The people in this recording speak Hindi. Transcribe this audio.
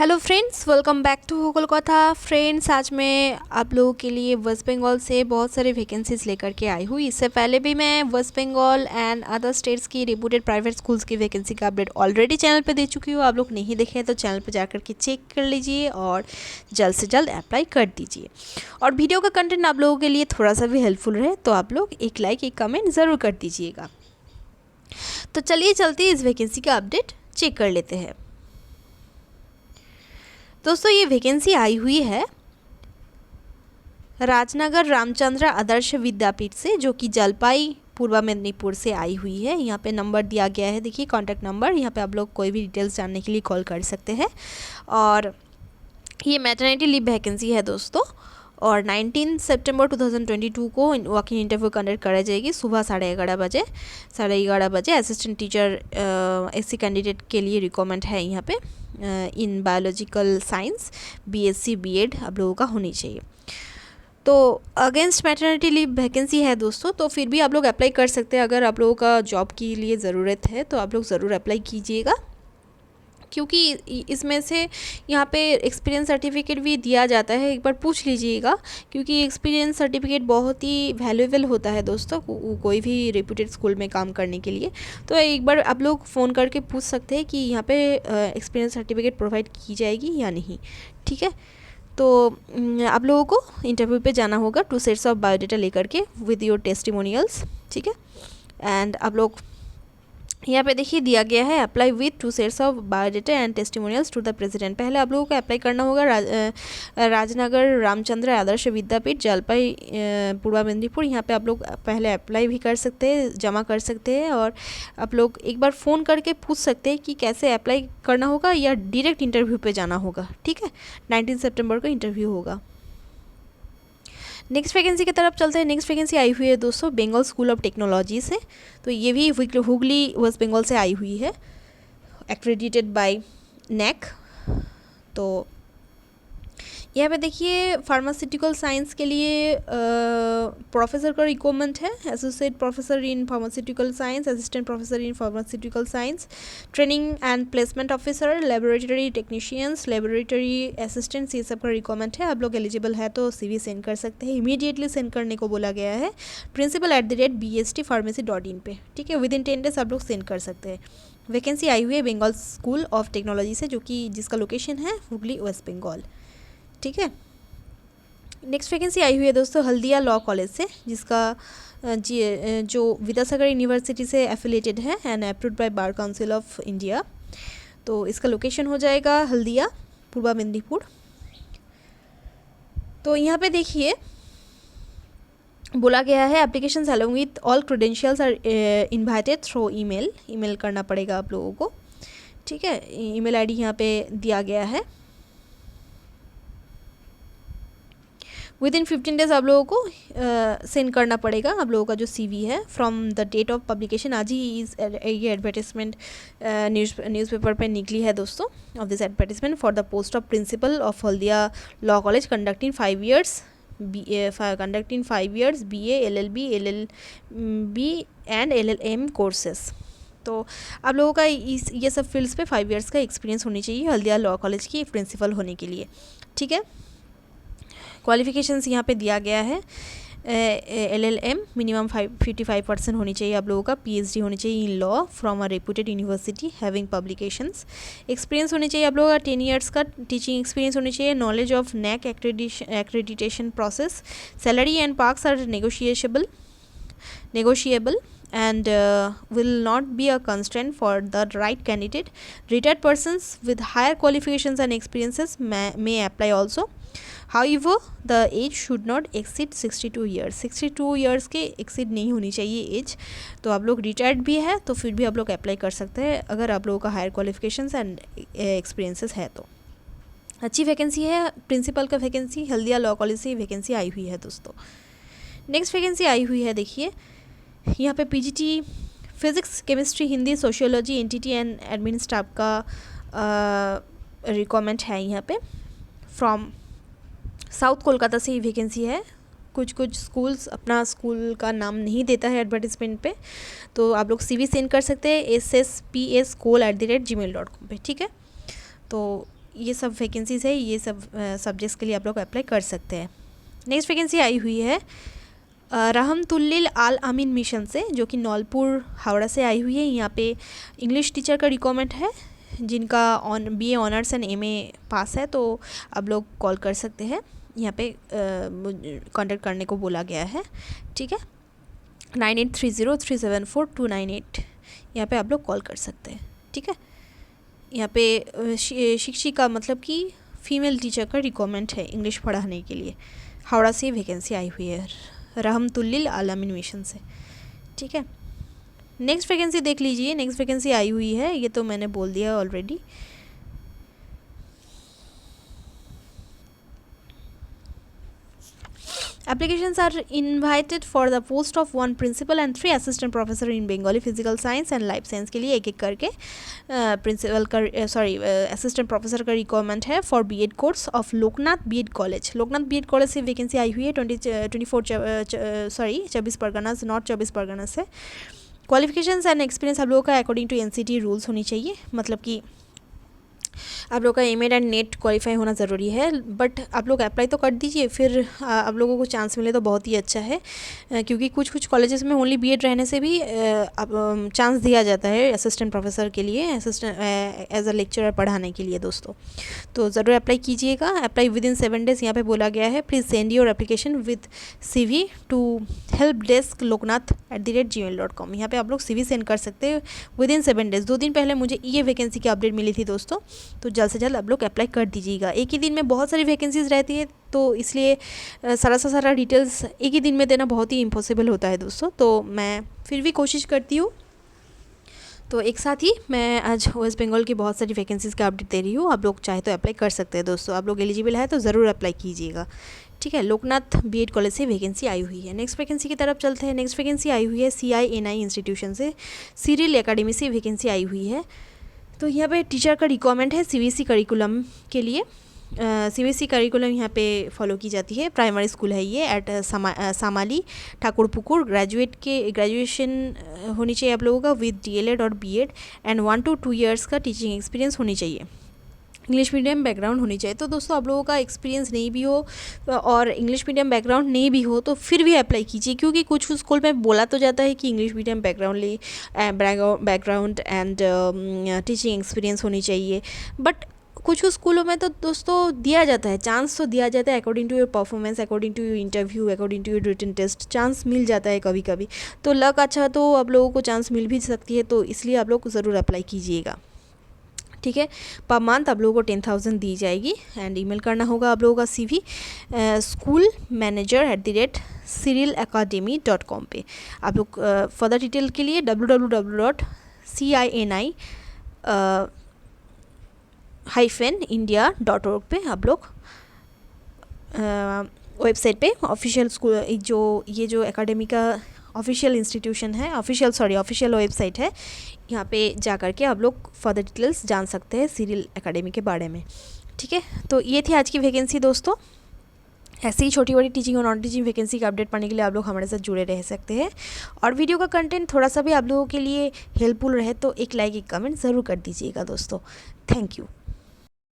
Hello friends, welcome back to Kolkata. Friends, आज मैं आप लोगों के लिए वेस्ट बंगाल से बहुत सारे वैकेंसीज़ लेकर के आई हूँ। इससे पहले भी मैं West Bengal and other states की रिपूटेड प्राइवेट स्कूल्स की वैकेंसी का अपडेट ऑलरेडी चैनल पे दे चुकी हूँ। आप लोग नहीं देखे हैं तो चैनल पे जाकर के चेक कर लीजिए और जल्द से जल्द अप्लाई कर दीजिए। और वीडियो का कंटेंट आप लोगों के लिए थोड़ा सा भी हेल्पफुल रहे तो आप लोग एक लाइक एक कमेंट ज़रूर कर दीजिएगा। तो चलिए चलते इस वैकेंसी का अपडेट चेक कर लेते हैं। दोस्तों, ये वैकेंसी आई हुई है राजनगर रामचंद्र आदर्श विद्यापीठ से, जो कि जलपाई पूर्व मेदिनीपुर से आई हुई है। यहाँ पे नंबर दिया गया है, देखिए कॉन्टैक्ट नंबर। यहाँ पे आप लोग कोई भी डिटेल्स जानने के लिए कॉल कर सकते हैं। और ये मैटरनिटी लीव वैकेंसी है दोस्तों। और 19 सितंबर 2022 को वॉकिंग इंटरव्यू कंडक्ट कराई जाएगी सुबह 11:30 बजे। असिस्टेंट टीचर एससी कैंडिडेट के लिए रिक्वायरमेंट है यहाँ पे। In biological science BSc BEd आप लोगों का होनी चाहिए। तो अगेंस्ट मैटरनिटी लीव वैकेंसी है दोस्तों, तो फिर भी आप लोग अप्लाई कर सकते हैं। अगर आप लोगों का जॉब के लिए ज़रूरत है तो आप लोग ज़रूर अप्लाई कीजिएगा, क्योंकि इसमें से यहाँ पे एक्सपीरियंस सर्टिफिकेट भी दिया जाता है। एक बार पूछ लीजिएगा, क्योंकि एक्सपीरियंस सर्टिफिकेट बहुत ही वैल्यूएबल होता है दोस्तों कोई भी रेप्यूटेड स्कूल में काम करने के लिए। तो एक बार आप लोग फ़ोन करके पूछ सकते हैं कि यहाँ पे एक्सपीरियंस सर्टिफिकेट प्रोवाइड की जाएगी या नहीं। ठीक है, तो आप लोगों को इंटरव्यू पे जाना होगा 2 सेट्स ऑफ बायोडाटा लेकर के विद योर टेस्टिमोनियल्स। ठीक है, एंड आप लोग यहाँ पे देखिए दिया गया है apply with 2 sets of biodata and testimonials to the president. पहले आप लोगों को अप्लाई करना होगा राजनगर रामचंद्र आदर्श विद्यापीठ जलपाई पूर्व मेदिनीपुर। यहाँ पे आप लोग पहले अप्लाई भी कर सकते हैं, जमा कर सकते हैं। और आप लोग एक बार फ़ोन करके पूछ सकते हैं कि कैसे अप्लाई करना होगा या डायरेक्ट इंटरव्यू पे जाना होगा। ठीक है, 19 सितंबर को इंटरव्यू होगा। नेक्स्ट वैकेंसी की तरफ चलते हैं। नेक्स्ट वैकेंसी आई हुई है दोस्तों बंगाल स्कूल ऑफ टेक्नोलॉजी से। तो ये भी हुगली वेस्ट बंगाल से आई हुई है, एक्रेडिटेड बाय नैक। तो यहाँ पे देखिए फार्मास्यूटिकल साइंस के लिए प्रोफेसर का रिक्वायरमेंट है। Associate professor in pharmaceutical science, assistant professor in pharmaceutical science, training and placement officer, laboratory technicians, laboratory assistants, ये सब का रिक्वायरमेंट है। आप लोग एलिजिबल है तो CV सेंड कर सकते हैं। इमीडिएटली सेंड करने को बोला गया है principal@bstpharmacy.in पे। ठीक है, विद इन 10 डेज आप लोग सेंड कर सकते हैं। वैकेंसी आई हुई है बंगाल स्कूल ऑफ टेक्नोलॉजी से, जो कि जिसका लोकेशन है हुगली वेस्ट बंगाल। ठीक है, नेक्स्ट वैकेंसी आई हुई है दोस्तों हल्दिया लॉ कॉलेज से, जिसका जो विद्यासागर यूनिवर्सिटी से एफिलेटेड है and approved by bar council of India. तो इसका लोकेशन हो जाएगा हल्दिया पूर्व मेदिनीपुर। तो यहाँ पे देखिए बोला गया है applications along with all credentials are invited through email करना पड़ेगा आप लोगों को। ठीक है, ईमेल आईडी यहाँ पे दिया गया है। विद इन 15 डेज आप लोगों को सेंड करना पड़ेगा आप लोगों का जो CV है from the date of publication. आज ही ये एडवर्टाइजमेंट न्यूज़पेपर पे निकली है दोस्तों of this advertisement for the post of principal of Haldia law college conducting 5 years BA LLB LLB and LLM courses. तो आप लोगों का ये सब फील्ड्स पे 5 years का एक्सपीरियंस होनी चाहिए हल्दिया लॉ कॉलेज की प्रिंसिपल होने के लिए। ठीक है, क्वालिफिकेशंस यहाँ पे दिया गया है LLM मिनिमम 55% होनी चाहिए आप लोगों का। PhD होनी चाहिए in law from a reputed university having publications. Experience होनी चाहिए आप लोगों का 10 years का टीचिंग एक्सपीरियंस होनी चाहिए। Knowledge of NAC accreditation process. Salary and perks are negotiable and will not be a constraint for the right candidate. Retired persons with higher qualifications and experiences may apply also. However, the age should not exceed 62 years. 62 years के एक्सीड नहीं होनी चाहिए एज। तो आप लोग रिटायर्ड भी है तो फिर भी आप लोग अप्लाई कर सकते हैं अगर आप लोगों का हायर क्वालिफिकेशंस एंड एक्सपीरियंसेस है तो। अच्छी वैकेंसी है, प्रिंसिपल का वैकेंसी हल्दिया लॉ कॉलेज से वैकेंसी आई हुई है दोस्तों। नेक्स्ट वैकेंसी आई हुई है देखिए यहाँ पे PGT physics chemistry Hindi sociology NTT and admin staff का रिक्वायरमेंट है यहाँ पे। फ्रॉम साउथ कोलकाता से ही वैकेंसी है। कुछ स्कूल्स अपना स्कूल का नाम नहीं देता है एडवर्टीजमेंट पे, तो आप लोग CV सेंड कर सकते हैं SSPS@gmail.com पे। ठीक है, तो ये सब वैकेंसीज़ है, ये सब सब्जेक्ट्स के लिए आप लोग अप्लाई कर सकते हैं। नेक्स्ट वैकेंसी आई हुई है रहमतुल्लिल आल अमीन मिशन से, जो कि नौलपुर हावड़ा से आई हुई है। यहाँ पे इंग्लिश टीचर का रिक्वायरमेंट है, जिनका BA ऑनर्स एंड MA पास है, तो आप लोग कॉल कर सकते हैं। यहाँ पे कांटेक्ट करने को बोला गया है, ठीक है। 9830374298 यहाँ पे आप लोग कॉल कर सकते हैं, ठीक है। यहाँ पे शिक्षिका मतलब कि फ़ीमेल टीचर का रिक्वायरमेंट है इंग्लिश पढ़ाने के लिए। हावड़ा से वैकेंसी आई हुई है रहमतुल्लिल आल अमीन मिशन से, ठीक है। नेक्स्ट वैकेंसी देख लीजिए। नेक्स्ट वैकेंसी आई हुई है, ये तो मैंने बोल दिया already. Applications are invited for the post of 1 principal and 3 assistant professor in Bengali physical science and life science के लिए एक करके प्रिंसिपल का असिस्टेंट प्रोफेसर का रिक्वायरमेंट है for B.Ed course of Loknath B.Ed college. Loknath B.Ed college से वैकेंसी आई हुई है 24 परगना, नॉर्थ 24 परगना से। क्वालिफिकेशंस एंड एक्सपीरियंस आप लोगों का अकॉर्डिंग टू NCT रूल्स होनी चाहिए, मतलब कि आप लोग का M.Ed एंड नेट क्वालिफाई होना ज़रूरी है। बट आप लोग अप्लाई तो कर दीजिए, फिर आप लोगों को चांस मिले तो बहुत ही अच्छा है, क्योंकि कुछ कॉलेजेस में ओनली B.Ed रहने से भी चांस दिया जाता है असिस्टेंट प्रोफेसर के लिए, असिस्टेंट एज अ लेक्चरर पढ़ाने के लिए दोस्तों। तो ज़रूर अप्लाई कीजिएगा। अप्लाई विदिन 7 डेज़ यहाँ पे बोला गया है। Please send your application with CV to helpdesk.loknath@gmail.com। यहाँ पे आप लोग CV सेंड कर सकते हैं विदिन 7 डेज़। 2 दिन पहले मुझे ये वैकेंसी की अपडेट मिली थी दोस्तों, तो जल्द से जल्द आप लोग अप्लाई कर दीजिएगा। एक ही दिन में बहुत सारी वैकेंसीज़ रहती है, तो इसलिए सारा डिटेल्स एक ही दिन में देना बहुत ही इम्पॉसिबल होता है दोस्तों। तो मैं फिर भी कोशिश करती हूँ, तो एक साथ ही मैं आज वेस्ट बंगाल की बहुत सारी वैकेंसीज़ का अपडेट दे रही हूँ। आप लोग चाहे तो अप्लाई कर सकते हैं दोस्तों। आप लोग एलिजिबल है तो ज़रूर अप्लाई कीजिएगा, ठीक है। लोकनाथ B.Ed कॉलेज से वैकेंसी आई हुई है। नेक्स्ट वैकेंसी की तरफ चलते हैं। नेक्स्ट वैकेंसी आई हुई है CINI इंस्टीट्यूशन से, सीरियल एकेडमी से वैकेंसी आई हुई है। तो यहाँ पे टीचर का रिक्वायरमेंट है CBSE करिकुलम के लिए। CBSE करिकुलम यहाँ पे फॉलो की जाती है। प्राइमरी स्कूल है ये एट सामाली ठाकुरपुकुर। ग्रेजुएशन होनी चाहिए आप लोगों का विद DLED और B.Ed एंड 1 to 2 ईयर्स का टीचिंग एक्सपीरियंस होनी चाहिए। इंग्लिश मीडियम बैकग्राउंड होनी चाहिए। तो दोस्तों आप लोगों का एक्सपीरियंस नहीं भी हो और इंग्लिश मीडियम बैकग्राउंड नहीं भी हो तो फिर भी अप्लाई कीजिए, क्योंकि कुछ स्कूल में बोला तो जाता है कि English medium background and teaching experience होनी चाहिए, बट कुछ स्कूलों में तो दोस्तों दिया जाता है, चांस तो दिया जाता है according to your performance, according to your interview, according to your written test, chance मिल जाता है कभी कभी। तो लक अच्छा तो आप लोगों को चांस मिल भी सकती है, तो इसलिए आप लोग ज़रूर अप्लाई कीजिएगा, ठीक है। पर मंथ आप लोगों को 10,000 दी जाएगी एंड ईमेल करना होगा आप लोगों का CV schoolmanager@serialacademy.com पे। आप लोग फर्दर डिटेल के लिए www.cini-india.org पे आप लोग वेबसाइट पे ऑफिशियल स्कूल जो एकेडमी का ऑफिशियल इंस्टीट्यूशन है, ऑफिशियल वेबसाइट है, यहाँ पे जा कर के आप लोग फर्दर डिटेल्स जान सकते हैं सीरियल एकेडमी के बारे में, ठीक है। तो ये थी आज की वैकेंसी दोस्तों। ऐसी ही छोटी बड़ी टीचिंग और नॉन टीचिंग वैकेंसी का अपडेट पाने के लिए आप लोग हमारे साथ जुड़े रह सकते हैं। और वीडियो का कंटेंट थोड़ा सा भी आप लोगों के लिए हेल्पफुल रहे तो एक लाइक एक कमेंट ज़रूर कर दीजिएगा दोस्तों। Thank you.